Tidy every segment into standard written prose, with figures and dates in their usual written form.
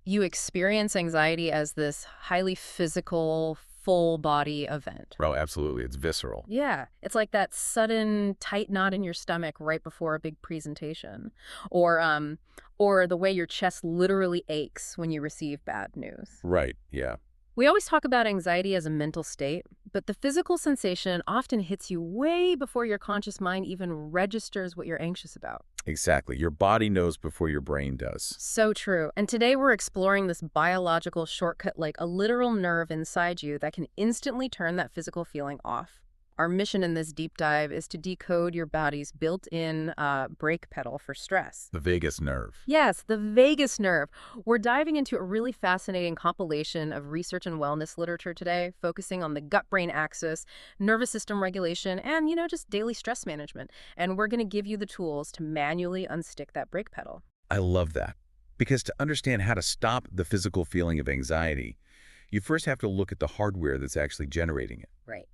You experience anxiety as this highly physical, full body event. Oh, absolutely. It's visceral. Yeah, it's like that sudden tight knot in your stomach right before a big presentation, or the way your chest literally aches when you receive bad news. Right. Yeah. We always talk about anxiety as a mental state, but the physical sensation often hits you way before your conscious mind even registers what you're anxious about. Exactly. Your body knows before your brain does. So true. And today we're exploring this biological shortcut, like a literal nerve inside you that can instantly turn that physical feeling off. Our mission in this deep dive is to decode your body's built-in brake pedal for stress. The vagus nerve. Yes, the vagus nerve. We're diving into a really fascinating compilation of research and wellness literature today, focusing on the gut-brain axis, nervous system regulation, and, just daily stress management. And we're going to give you the tools to manually unstick that brake pedal. I love that. Because to understand how to stop the physical feeling of anxiety, you first have to look at the hardware that's actually generating it. Right.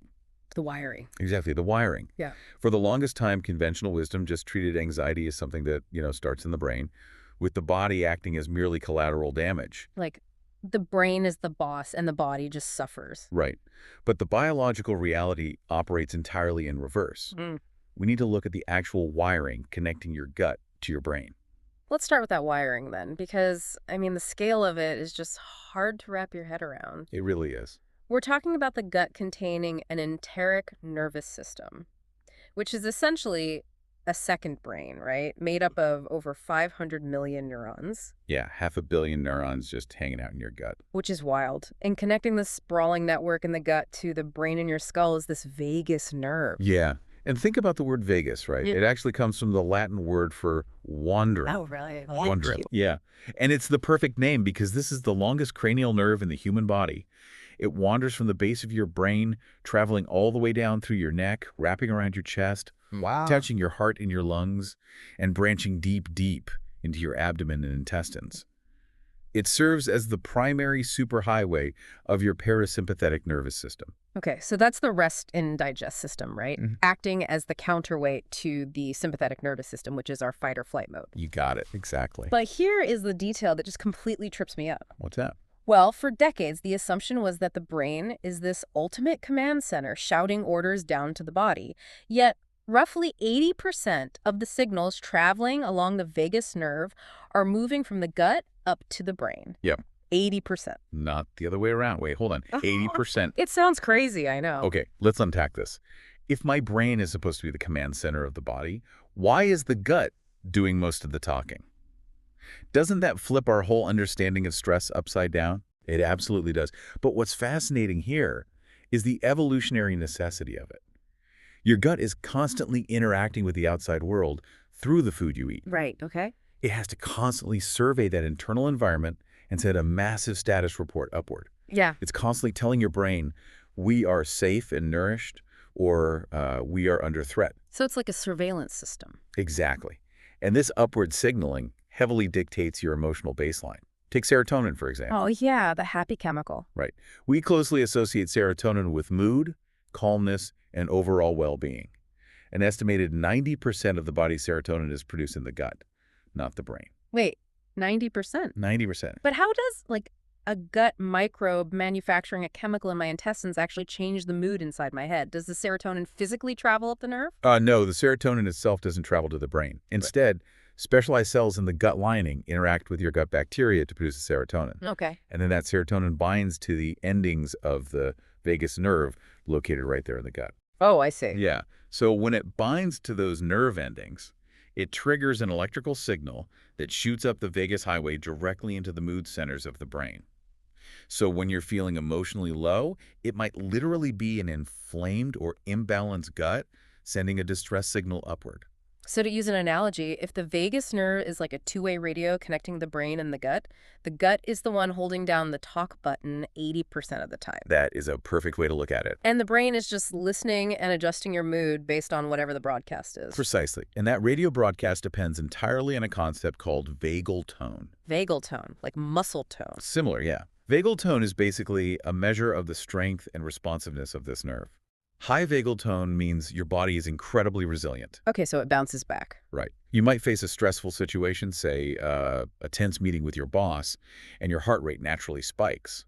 The wiring. Exactly, the wiring. Yeah. For the longest time, conventional wisdom just treated anxiety as something that, starts in the brain, with the body acting as merely collateral damage. Like, the brain is the boss and the body just suffers. Right. But the biological reality operates entirely in reverse. We need to look at the actual wiring connecting your gut to your brain. Let's start with that wiring then, because, the scale of it is just hard to wrap your head around. It really is. We're talking about the gut containing an enteric nervous system, which is essentially a second brain, right? Made up of over 500 million neurons. Yeah, 500 million neurons just hanging out in your gut. Which is wild. And connecting the sprawling network in the gut to the brain in your skull is this vagus nerve. Yeah. And think about the word vagus, right? Yeah. It actually comes from the Latin word for wandering. Oh, really? Wandering. Yeah. And it's the perfect name because this is the longest cranial nerve in the human body. It wanders from the base of your brain, traveling all the way down through your neck, wrapping around your chest, Wow. touching your heart and your lungs, and branching deep, deep into your abdomen and intestines. It serves as the primary superhighway of your parasympathetic nervous system. Okay, so that's the rest and digest system, right? Mhm. Acting as the counterweight to the sympathetic nervous system, which is our fight or flight mode. You got it. Exactly. But here is the detail that just completely trips me up. What's that? Well, for decades, the assumption was that the brain is this ultimate command center shouting orders down to the body. Yet, roughly 80% of the signals traveling along the vagus nerve are moving from the gut up to the brain. Yep. 80%. Not the other way around. Wait, hold on. 80%. It sounds crazy, I know. Okay, let's unpack this. If my brain is supposed to be the command center of the body, why is the gut doing most of the talking? Doesn't that flip our whole understanding of stress upside down? It absolutely does. But what's fascinating here is the evolutionary necessity of it. Your gut is constantly interacting with the outside world through the food you eat. Right, okay. It has to constantly survey that internal environment and send a massive status report upward. Yeah. It's constantly telling your brain, we are safe and nourished, or we are under threat. So it's like a surveillance system. Exactly. And this upward signaling heavily dictates your emotional baseline. Take serotonin, for example. Oh, yeah, the happy chemical. Right. We closely associate serotonin with mood, calmness, and overall well-being. An estimated 90% of the body's serotonin is produced in the gut, not the brain. Wait, 90%? 90%. But how does, a gut microbe manufacturing a chemical in my intestines actually change the mood inside my head? Does the serotonin physically travel up the nerve? No, the serotonin itself doesn't travel to the brain. Instead, specialized cells in the gut lining interact with your gut bacteria to produce the serotonin. Okay. And then that serotonin binds to the endings of the vagus nerve located right there in the gut. Oh, I see. Yeah. So when it binds to those nerve endings, it triggers an electrical signal that shoots up the vagus highway directly into the mood centers of the brain. So when you're feeling emotionally low, it might literally be an inflamed or imbalanced gut sending a distress signal upward. So to use an analogy, if the vagus nerve is like a two-way radio connecting the brain and the gut is the one holding down the talk button 80% of the time. That is a perfect way to look at it. And the brain is just listening and adjusting your mood based on whatever the broadcast is. Precisely. And that radio broadcast depends entirely on a concept called vagal tone. Vagal tone, like muscle tone. Similar, yeah. Vagal tone is basically a measure of the strength and responsiveness of this nerve. High vagal tone means your body is incredibly resilient. Okay, so it bounces back. Right. You might face a stressful situation, say a tense meeting with your boss, and your heart rate naturally spikes.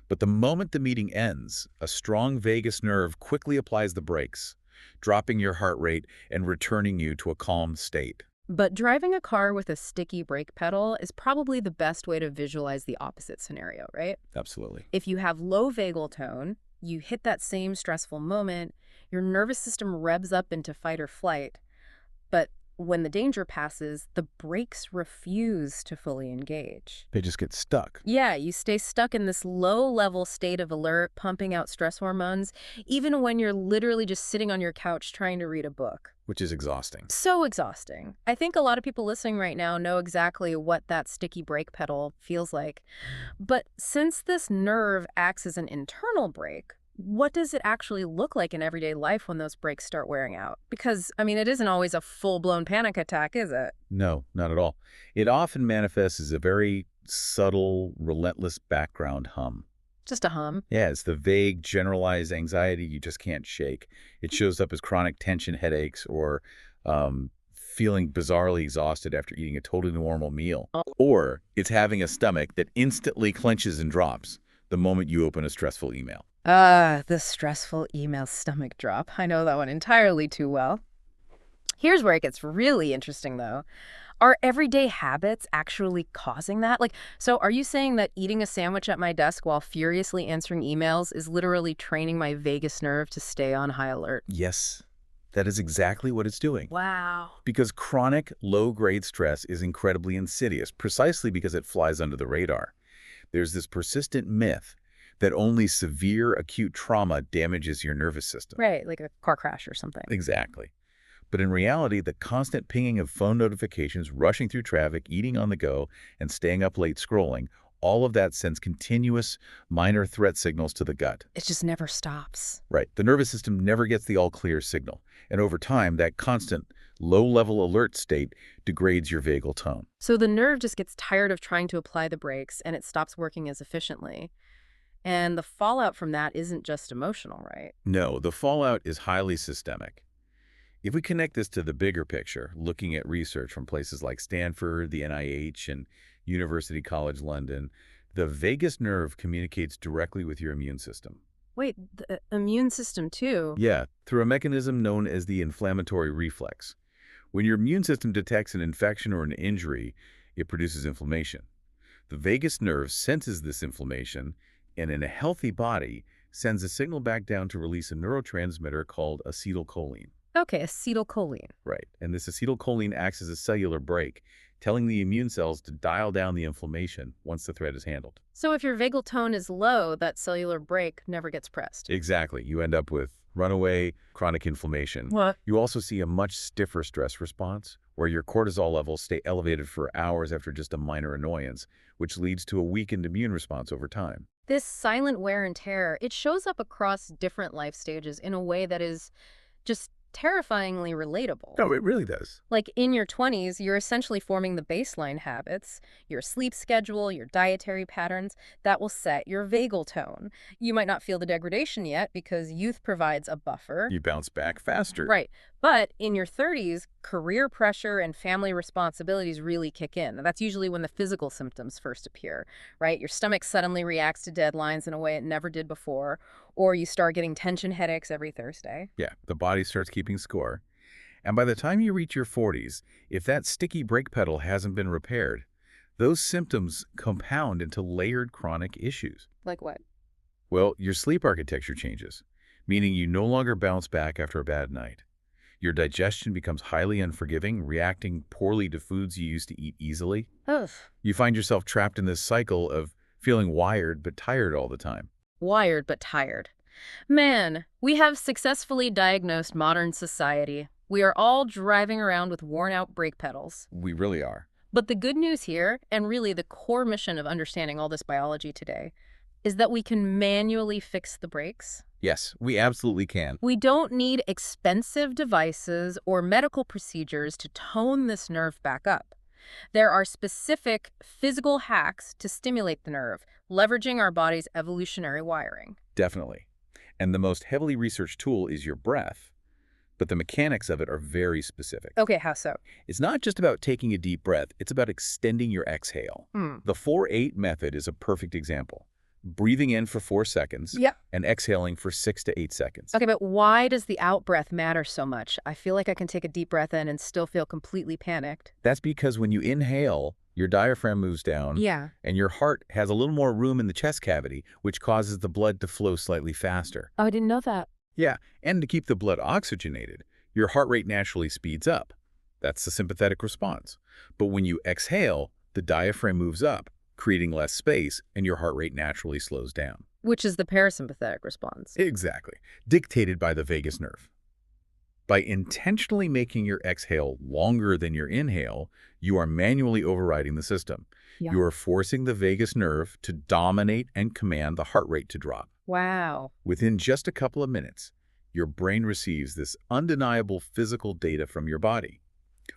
But the moment the meeting ends, a strong vagus nerve quickly applies the brakes, dropping your heart rate and returning you to a calm state. But driving a car with a sticky brake pedal is probably the best way to visualize the opposite scenario, right? Absolutely. If you have low vagal tone, you hit that same stressful moment, your nervous system revs up into fight or flight. But when the danger passes, the brakes refuse to fully engage. They just get stuck, Yeah, you stay stuck in this low-level state of alert, pumping out stress hormones, even when you're literally just sitting on your couch trying to read a book. which is exhausting. So exhausting. I think a lot of people listening right now know exactly what that sticky brake pedal feels like. But since this nerve acts as an internal brake, what does it actually look like in everyday life when those brakes start wearing out? Because, I mean, it isn't always a full-blown panic attack, is it? No, not at all. It often manifests as a very subtle, relentless background hum. Just a hum. Yeah, it's the vague, generalized anxiety you just can't shake. It shows up as chronic tension headaches or feeling bizarrely exhausted after eating a totally normal meal. Oh. Or it's having a stomach that instantly clenches and drops the moment you open a stressful email. The stressful email stomach drop. I know that one entirely too well. Here's where it gets really interesting, though. Are everyday habits actually causing that? So are you saying that eating a sandwich at my desk while furiously answering emails is literally training my vagus nerve to stay on high alert? Yes, that is exactly what it's doing. Wow. Because chronic, low-grade stress is incredibly insidious, precisely because it flies under the radar. There's this persistent myth that only severe acute trauma damages your nervous system. Right, like a car crash or something. Exactly. But in reality, the constant pinging of phone notifications, rushing through traffic, eating on the go, and staying up late scrolling, all of that sends continuous minor threat signals to the gut. It just never stops. Right. The nervous system never gets the all-clear signal. And over time, that constant low-level alert state degrades your vagal tone. So the nerve just gets tired of trying to apply the brakes and it stops working as efficiently. And the fallout from that isn't just emotional, right? No, the fallout is highly systemic. If we connect this to the bigger picture, looking at research from places like Stanford, the NIH, and University College London, the vagus nerve communicates directly with your immune system. Wait, the immune system too? Yeah, through a mechanism known as the inflammatory reflex. When your immune system detects an infection or an injury, it produces inflammation. The vagus nerve senses this inflammation and, in a healthy body, sends a signal back down to release a neurotransmitter called acetylcholine. Okay, acetylcholine. Right. And this acetylcholine acts as a cellular brake, telling the immune cells to dial down the inflammation once the threat is handled. So if your vagal tone is low, that cellular brake never gets pressed. Exactly. You end up with runaway chronic inflammation. What? You also see a much stiffer stress response, where your cortisol levels stay elevated for hours after just a minor annoyance, which leads to a weakened immune response over time. This silent wear and tear, it shows up across different life stages in a way that is just terrifyingly relatable. No, it really does. Like in your 20s, you're essentially forming the baseline habits, your sleep schedule, your dietary patterns that will set your vagal tone. You might not feel the degradation yet because youth provides a buffer. You bounce back faster. Right. But in your 30s, career pressure and family responsibilities really kick in. That's usually when the physical symptoms first appear, right? Your stomach suddenly reacts to deadlines in a way it never did before, or you start getting tension headaches every Thursday. Yeah, the body starts keeping score. And by the time you reach your 40s, if that sticky brake pedal hasn't been repaired, those symptoms compound into layered chronic issues. Like what? Well, your sleep architecture changes, meaning you no longer bounce back after a bad night. Your digestion becomes highly unforgiving, reacting poorly to foods you used to eat easily. Ugh. You find yourself trapped in this cycle of feeling wired but tired all the time. Wired but tired. Man, we have successfully diagnosed modern society. We are all driving around with worn-out brake pedals. We really are. But the good news here, and really the core mission of understanding all this biology today, is that we can manually fix the brakes. Yes, we absolutely can. We don't need expensive devices or medical procedures to tone this nerve back up. There are specific physical hacks to stimulate the nerve, leveraging our body's evolutionary wiring. Definitely. And the most heavily researched tool is your breath, but the mechanics of it are very specific. Okay, how so? It's not just about taking a deep breath, it's about extending your exhale. Hmm. The 4-8 method is a perfect example. Breathing in for 4 seconds Yep. and exhaling for 6 to 8 seconds. Okay, but why does the out breath matter so much? I feel like I can take a deep breath in and still feel completely panicked. That's because when you inhale, your diaphragm moves down, Yeah. and your heart has a little more room in the chest cavity, which causes the blood to flow slightly faster. Oh, I didn't know that. Yeah, and to keep the blood oxygenated, your heart rate naturally speeds up. That's the sympathetic response. But when you exhale, the diaphragm moves up, creating less space, and your heart rate naturally slows down. Which is the parasympathetic response. Exactly, dictated by the vagus nerve. By intentionally making your exhale longer than your inhale, you are manually overriding the system. Yeah. You are forcing the vagus nerve to dominate and command the heart rate to drop. Wow. Within just a couple of minutes, your brain receives this undeniable physical data from your body.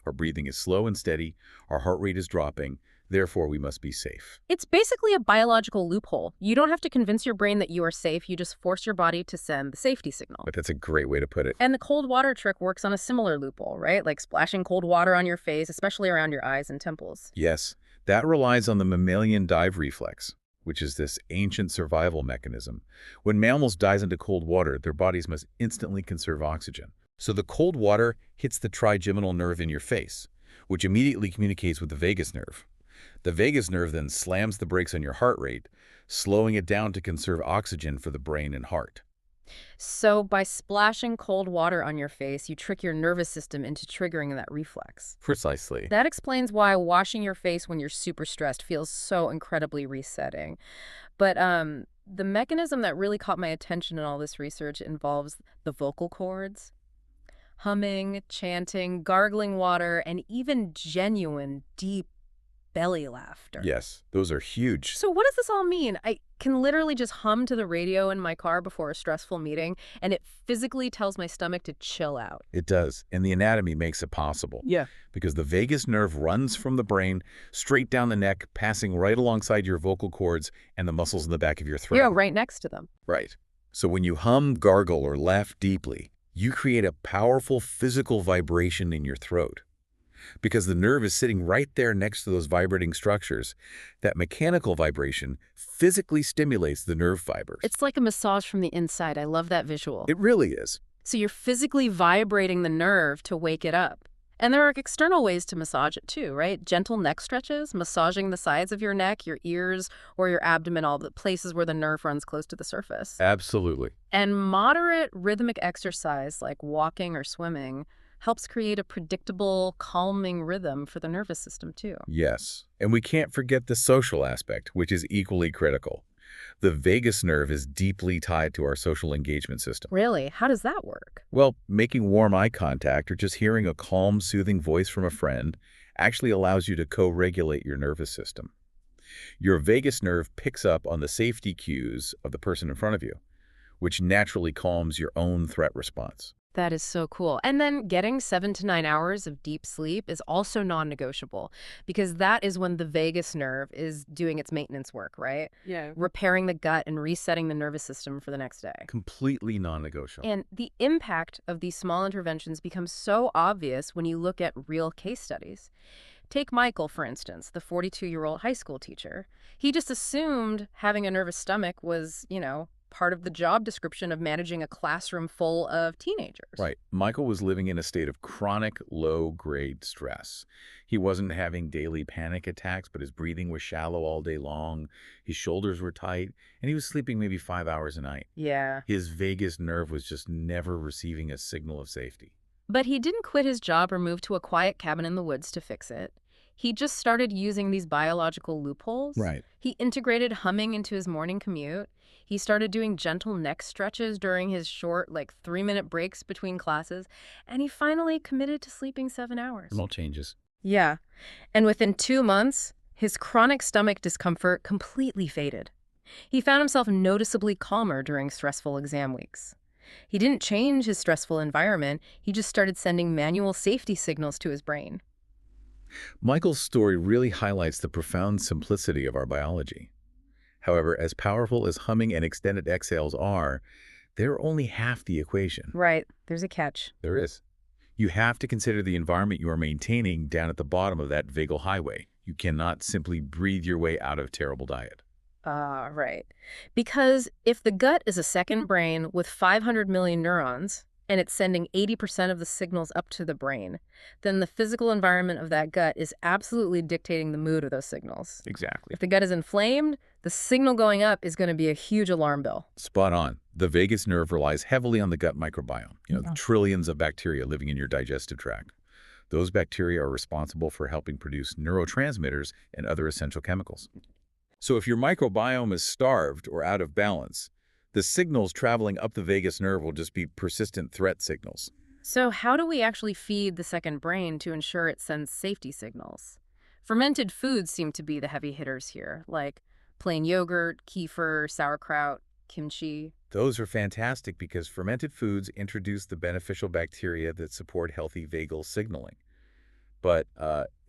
Our breathing is slow and steady, our heart rate is dropping, therefore we must be safe. It's basically a biological loophole. You don't have to convince your brain that you are safe. You just force your body to send the safety signal. But that's a great way to put it. And the cold water trick works on a similar loophole, right? Like splashing cold water on your face, especially around your eyes and temples. Yes, that relies on the mammalian dive reflex, which is this ancient survival mechanism. When mammals dive into cold water, their bodies must instantly conserve oxygen. So the cold water hits the trigeminal nerve in your face, which immediately communicates with the vagus nerve. The vagus nerve then slams the brakes on your heart rate, slowing it down to conserve oxygen for the brain and heart. So by splashing cold water on your face, you trick your nervous system into triggering that reflex. Precisely. That explains why washing your face when you're super stressed feels so incredibly resetting. But the mechanism that really caught my attention in all this research involves the vocal cords. Humming, chanting, gargling water, and even genuine, deep belly laughter. Yes, those are huge. So what does this all mean? I can literally just hum to the radio in my car before a stressful meeting, and it physically tells my stomach to chill out. It does, and the anatomy makes it possible. Yeah. Because the vagus nerve runs from the brain straight down the neck, passing right alongside your vocal cords and the muscles in the back of your throat. Yeah, right next to them. Right. So when you hum, gargle, or laugh deeply, you create a powerful physical vibration in your throat. Because the nerve is sitting right there next to those vibrating structures, that mechanical vibration physically stimulates the nerve fibers. It's like a massage from the inside. I love that visual. It really is. So you're physically vibrating the nerve to wake it up. And there are external ways to massage it too, right? Gentle neck stretches, massaging the sides of your neck, your ears, or your abdomen, all the places where the nerve runs close to the surface. Absolutely. And moderate rhythmic exercise like walking or swimming helps create a predictable, calming rhythm for the nervous system too. Yes. And we can't forget the social aspect, which is equally critical. The vagus nerve is deeply tied to our social engagement system. Really? How does that work? Well, making warm eye contact or just hearing a calm, soothing voice from a friend actually allows you to co-regulate your nervous system. Your vagus nerve picks up on the safety cues of the person in front of you, which naturally calms your own threat response. That is so cool. And then getting 7 to 9 hours of deep sleep is also non-negotiable because that is when the vagus nerve is doing its maintenance work, right? Yeah. Repairing the gut and resetting the nervous system for the next day. Completely non-negotiable. And the impact of these small interventions becomes so obvious when you look at real case studies. Take Michael, for instance, the 42-year-old high school teacher. He just assumed having a nervous stomach was, part of the job description of managing a classroom full of teenagers. Right. Michael was living in a state of chronic low-grade stress. He wasn't having daily panic attacks, but his breathing was shallow all day long. His shoulders were tight, and he was sleeping maybe 5 hours a night. Yeah. His vagus nerve was just never receiving a signal of safety. But he didn't quit his job or move to a quiet cabin in the woods to fix it. He just started using these biological loopholes. Right. He integrated humming into his morning commute. He started doing gentle neck stretches during his short, 3-minute breaks between classes. And he finally committed to sleeping 7 hours. Small changes. Yeah. And within 2 months, his chronic stomach discomfort completely faded. He found himself noticeably calmer during stressful exam weeks. He didn't change his stressful environment. He just started sending manual safety signals to his brain. Michael's story really highlights the profound simplicity of our biology. However, as powerful as humming and extended exhales are, they're only half the equation. Right. There's a catch. There is. You have to consider the environment you are maintaining down at the bottom of that vagal highway. You cannot simply breathe your way out of terrible diet. Ah, right. Because if the gut is a second brain with 500 million neurons, and it's sending 80% of the signals up to the brain, then the physical environment of that gut is absolutely dictating the mood of those signals. Exactly. If the gut is inflamed, the signal going up is going to be a huge alarm bell. Spot on. The vagus nerve relies heavily on the gut microbiome, the Yeah. trillions of bacteria living in your digestive tract. Those bacteria are responsible for helping produce neurotransmitters and other essential chemicals. So if your microbiome is starved or out of balance, the signals traveling up the vagus nerve will just be persistent threat signals. So how do we actually feed the second brain to ensure it sends safety signals? Fermented foods seem to be the heavy hitters here, like plain yogurt, kefir, sauerkraut, kimchi. Those are fantastic because fermented foods introduce the beneficial bacteria that support healthy vagal signaling. But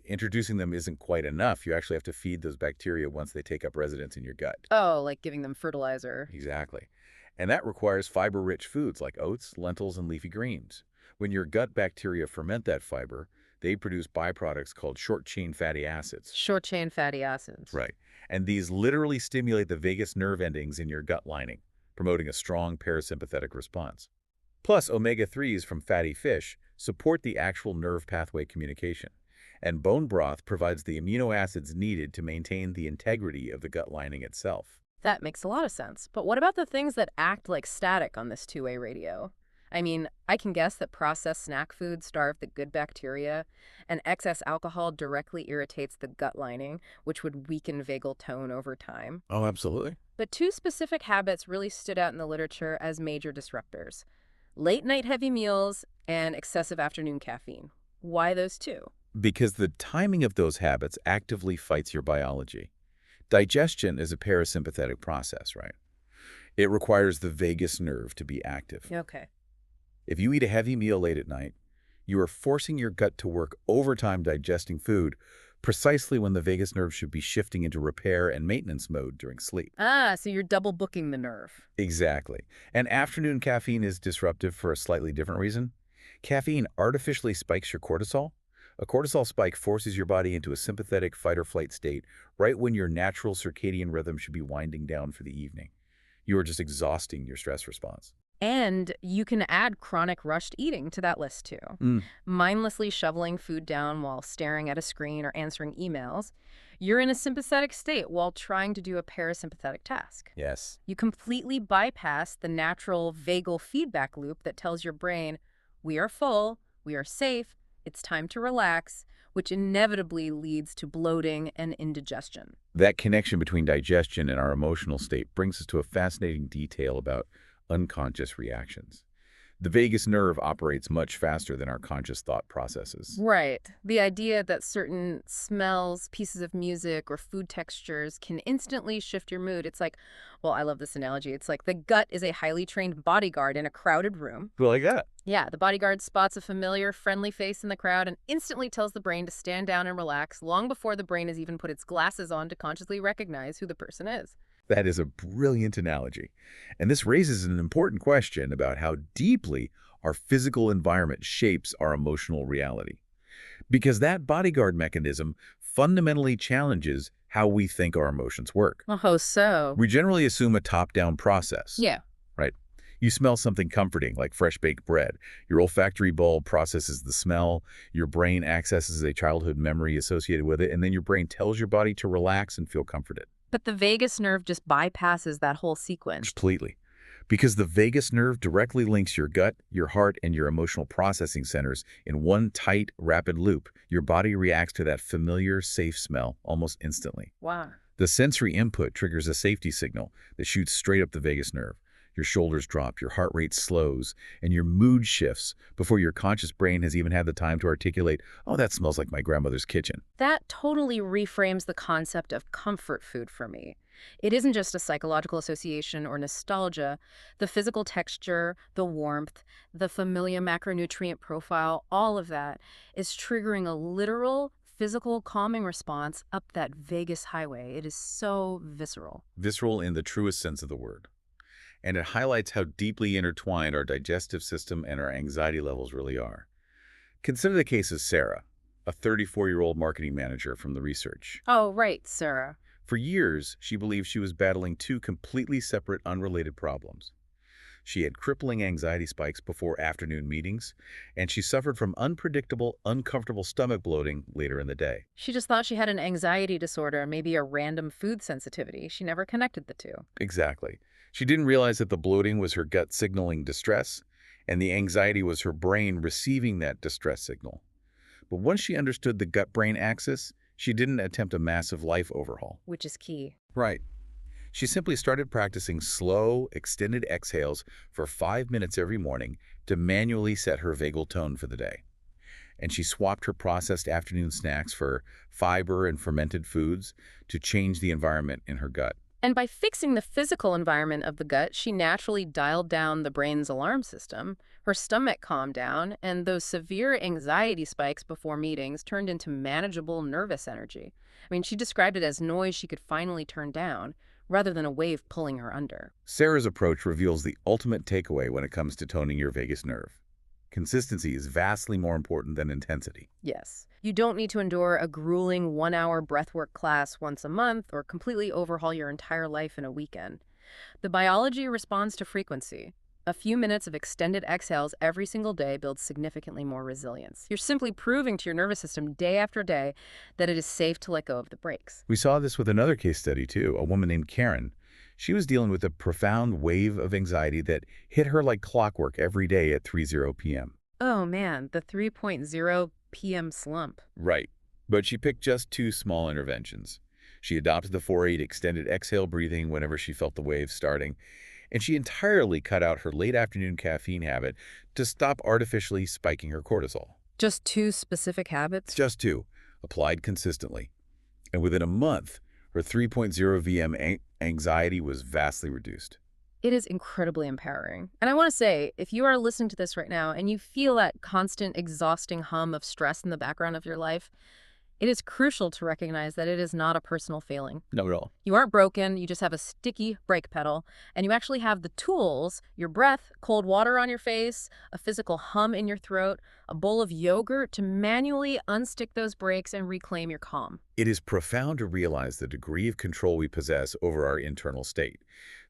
introducing them isn't quite enough. You actually have to feed those bacteria once they take up residence in your gut. Oh, like giving them fertilizer. Exactly. And that requires fiber-rich foods like oats, lentils, and leafy greens. When your gut bacteria ferment that fiber, they produce byproducts called short-chain fatty acids. Short chain fatty acids. Right. And these literally stimulate the vagus nerve endings in your gut lining, promoting a strong parasympathetic response. Plus, omega-3s from fatty fish support the actual nerve pathway communication. And bone broth provides the amino acids needed to maintain the integrity of the gut lining itself. That makes a lot of sense. But what about the things that act like static on this two-way radio? I mean, I can guess that processed snack foods starve the good bacteria, and excess alcohol directly irritates the gut lining, which would weaken vagal tone over time. Oh, absolutely. But two specific habits really stood out in the literature as major disruptors: late-night heavy meals and excessive afternoon caffeine. Why those two? Because the timing of those habits actively fights your biology. Digestion is a parasympathetic process, right? It requires the vagus nerve to be active. Okay. If you eat a heavy meal late at night, you are forcing your gut to work overtime digesting food precisely when the vagus nerve should be shifting into repair and maintenance mode during sleep. Ah, so you're double booking the nerve. Exactly. And afternoon caffeine is disruptive for a slightly different reason. Caffeine artificially spikes your cortisol. A cortisol spike forces your body into a sympathetic fight-or-flight state right when your natural circadian rhythm should be winding down for the evening. You are just exhausting your stress response. And you can add chronic rushed eating to that list too. Mm. Mindlessly shoveling food down while staring at a screen or answering emails. You're in a sympathetic state while trying to do a parasympathetic task. Yes. You completely bypass the natural vagal feedback loop that tells your brain, we are full, we are safe, it's time to relax, which inevitably leads to bloating and indigestion. That connection between digestion and our emotional state brings us to a fascinating detail about unconscious reactions. The vagus nerve operates much faster than our conscious thought processes. Right. The idea that certain smells, pieces of music, or food textures can instantly shift your mood. It's like, well, I love this analogy. It's like the gut is a highly trained bodyguard in a crowded room. Well, like that. Yeah, the bodyguard spots a familiar, friendly face in the crowd and instantly tells the brain to stand down and relax long before the brain has even put its glasses on to consciously recognize who the person is. That is a brilliant analogy. And this raises an important question about how deeply our physical environment shapes our emotional reality. Because that bodyguard mechanism fundamentally challenges how we think our emotions work. Oh, so. We generally assume a top-down process. Yeah. Right? You smell something comforting, like fresh baked bread. Your olfactory bulb processes the smell, your brain accesses a childhood memory associated with it, and then your brain tells your body to relax and feel comforted. But the vagus nerve just bypasses that whole sequence. Completely. Because the vagus nerve directly links your gut, your heart, and your emotional processing centers in one tight, rapid loop. Your body reacts to that familiar, safe smell almost instantly. Wow. The sensory input triggers a safety signal that shoots straight up the vagus nerve. Your shoulders drop, your heart rate slows, and your mood shifts before your conscious brain has even had the time to articulate, oh, that smells like my grandmother's kitchen. That totally reframes the concept of comfort food for me. It isn't just a psychological association or nostalgia. The physical texture, the warmth, the familiar macronutrient profile, all of that is triggering a literal physical calming response up that vagus highway. It is so visceral. Visceral in the truest sense of the word. and it highlights how deeply intertwined our digestive system and our anxiety levels really are. Consider the case of Sarah, a 34-year-old marketing manager from the research. Oh, right, Sarah. For years, she believed she was battling two completely separate, unrelated problems. She had crippling anxiety spikes before afternoon meetings, and she suffered from unpredictable, uncomfortable stomach bloating later in the day. She just thought she had an anxiety disorder, maybe a random food sensitivity. She never connected the two. Exactly. She didn't realize that the bloating was her gut signaling distress, and the anxiety was her brain receiving that distress signal. But once she understood the gut-brain axis, she didn't attempt a massive life overhaul. Which is key. Right. She simply started practicing slow, extended exhales for 5 minutes every morning to manually set her vagal tone for the day. And she swapped her processed afternoon snacks for fiber and fermented foods to change the environment in her gut. And by fixing the physical environment of the gut, she naturally dialed down the brain's alarm system. Her stomach calmed down, and those severe anxiety spikes before meetings turned into manageable nervous energy. I mean, she described it as noise she could finally turn down, rather than a wave pulling her under. Sarah's approach reveals the ultimate takeaway when it comes to toning your vagus nerve. Consistency is vastly more important than intensity. Yes. You don't need to endure a grueling 1-hour breathwork class once a month or completely overhaul your entire life in a weekend. The biology responds to frequency. A few minutes of extended exhales every single day builds significantly more resilience. You're simply proving to your nervous system day after day that it is safe to let go of the brakes. We saw this with another case study, too, a woman named Karen. She was dealing with a profound wave of anxiety that hit her like clockwork every day at 3:00 p.m. Oh man, the 3.0 p.m. slump. Right. But she picked just two small interventions. She adopted the 4-8 extended exhale breathing whenever she felt the wave starting, and she entirely cut out her late afternoon caffeine habit to stop artificially spiking her cortisol. Just two specific habits? Just two, applied consistently. And within a month, her 3.0 VM anxiety was vastly reduced. It is incredibly empowering. And I want to say, if you are listening to this right now and you feel that constant, exhausting hum of stress in the background of your life, it is crucial to recognize that it is not a personal failing. Not at all. You aren't broken, you just have a sticky brake pedal, and you actually have the tools, your breath, cold water on your face, a physical hum in your throat, a bowl of yogurt to manually unstick those brakes and reclaim your calm. It is profound to realize the degree of control we possess over our internal state,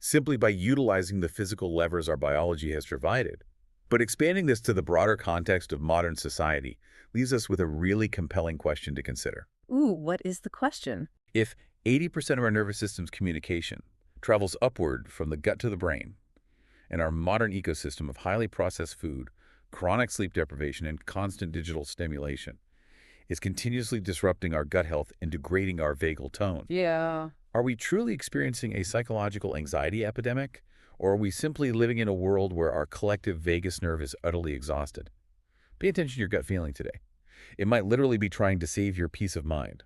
simply by utilizing the physical levers our biology has provided. But expanding this to the broader context of modern society leaves us with a really compelling question to consider. Ooh, what is the question? If 80% of our nervous system's communication travels upward from the gut to the brain, and our modern ecosystem of highly processed food, chronic sleep deprivation, and constant digital stimulation is continuously disrupting our gut health and degrading our vagal tone, Yeah. are we truly experiencing a psychological anxiety epidemic, or are we simply living in a world where our collective vagus nerve is utterly exhausted? Pay attention to your gut feeling today. It might literally be trying to save your peace of mind.